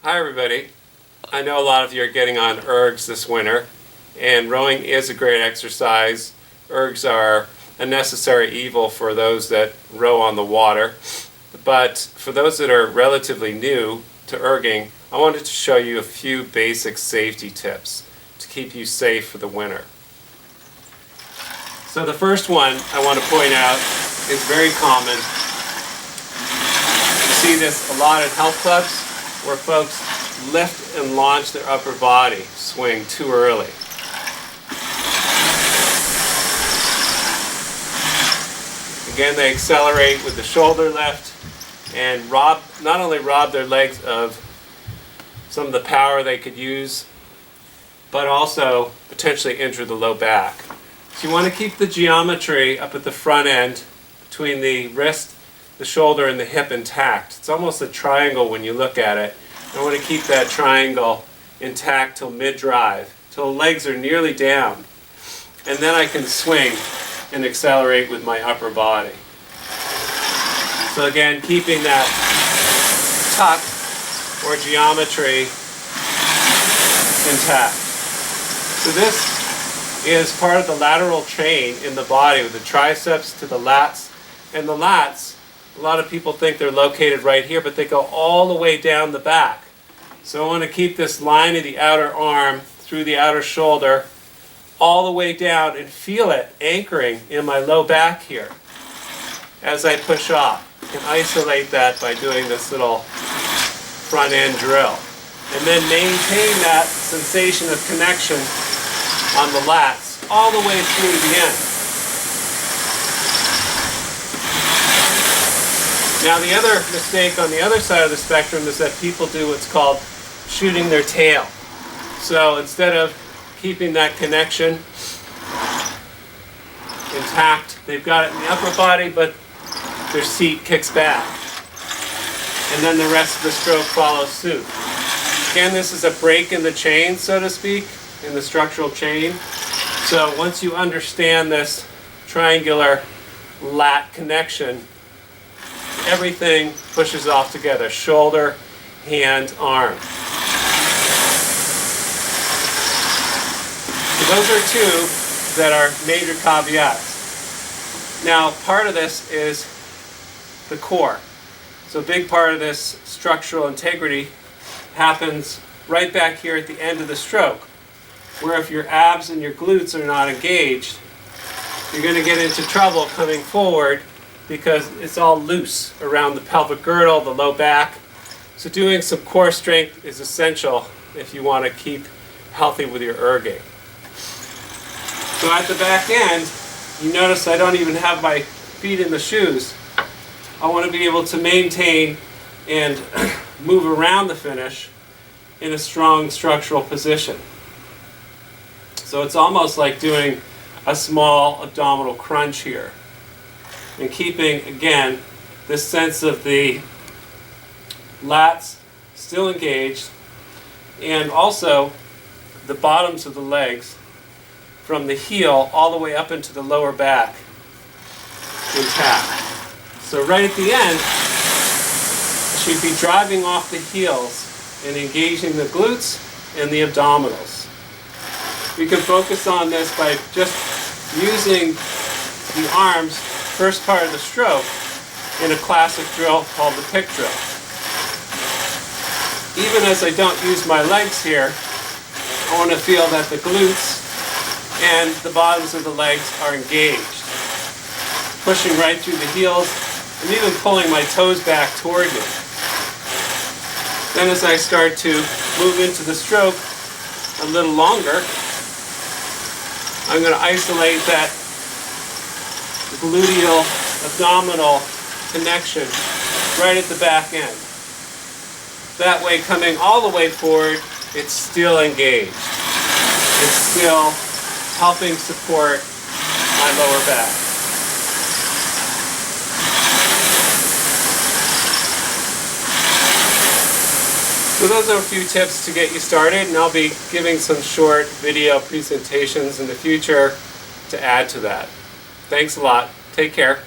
Hi everybody. I know a lot of you are getting on ergs this winter, and rowing is a great exercise. Ergs are a necessary evil for those that row on the water. But for those that are relatively new to erging, I wanted to show you a few basic safety tips to keep you safe for the winter. So the first one I want to point out is very common. You see this a lot at health clubs, where folks lift and launch their upper body swing too early. Again, they accelerate with the shoulder lift and not only rob their legs of some of the power they could use, but also potentially injure the low back. So you want to keep the geometry up at the front end between the wrist, the shoulder, and the hip intact. It's almost a triangle when you look at it. I want to keep that triangle intact till mid-drive, till the legs are nearly down. And then I can swing and accelerate with my upper body. So again, keeping that tuck or geometry intact. So this is part of the lateral chain in the body, with the triceps to the lats. And the lats, a lot of people think they're located right here, but they go all the way down the back. So I want to keep this line of the outer arm through the outer shoulder all the way down and feel it anchoring in my low back here as I push off. You can isolate that by doing this little front end drill. And then maintain that sensation of connection on the lats all the way through the end. Now the other mistake on the other side of the spectrum is that people do what's called shooting their tail. So instead of keeping that connection intact, they've got it in the upper body, but their seat kicks back. And then the rest of the stroke follows suit. Again, this is a break in the chain, so to speak, in the structural chain. So once you understand this triangular lat connection, everything pushes off together: shoulder, hand, arm. So those are two that are major caveats. Now, part of this is the core. So a big part of this structural integrity happens right back here at the end of the stroke, where if your abs and your glutes are not engaged, you're going to get into trouble coming forward, because it's all loose around the pelvic girdle, the low back. So doing some core strength is essential if you want to keep healthy with your erging. So at the back end, you notice I don't even have my feet in the shoes. I want to be able to maintain and move around the finish in a strong structural position. So it's almost like doing a small abdominal crunch here, and keeping, again, this sense of the lats still engaged, and also the bottoms of the legs from the heel all the way up into the lower back intact. So right at the end, I should be driving off the heels and engaging the glutes and the abdominals. We can focus on this by just using the arms first part of the stroke in a classic drill called the pick drill. Even as I don't use my legs here, I want to feel that the glutes and the bottoms of the legs are engaged. Pushing right through the heels and even pulling my toes back toward me. Then as I start to move into the stroke a little longer, I'm going to isolate that gluteal abdominal connection right at the back end. That way, coming all the way forward, it's still engaged. It's still helping support my lower back. So those are a few tips to get you started, and I'll be giving some short video presentations in the future to add to that. Thanks a lot. Take care.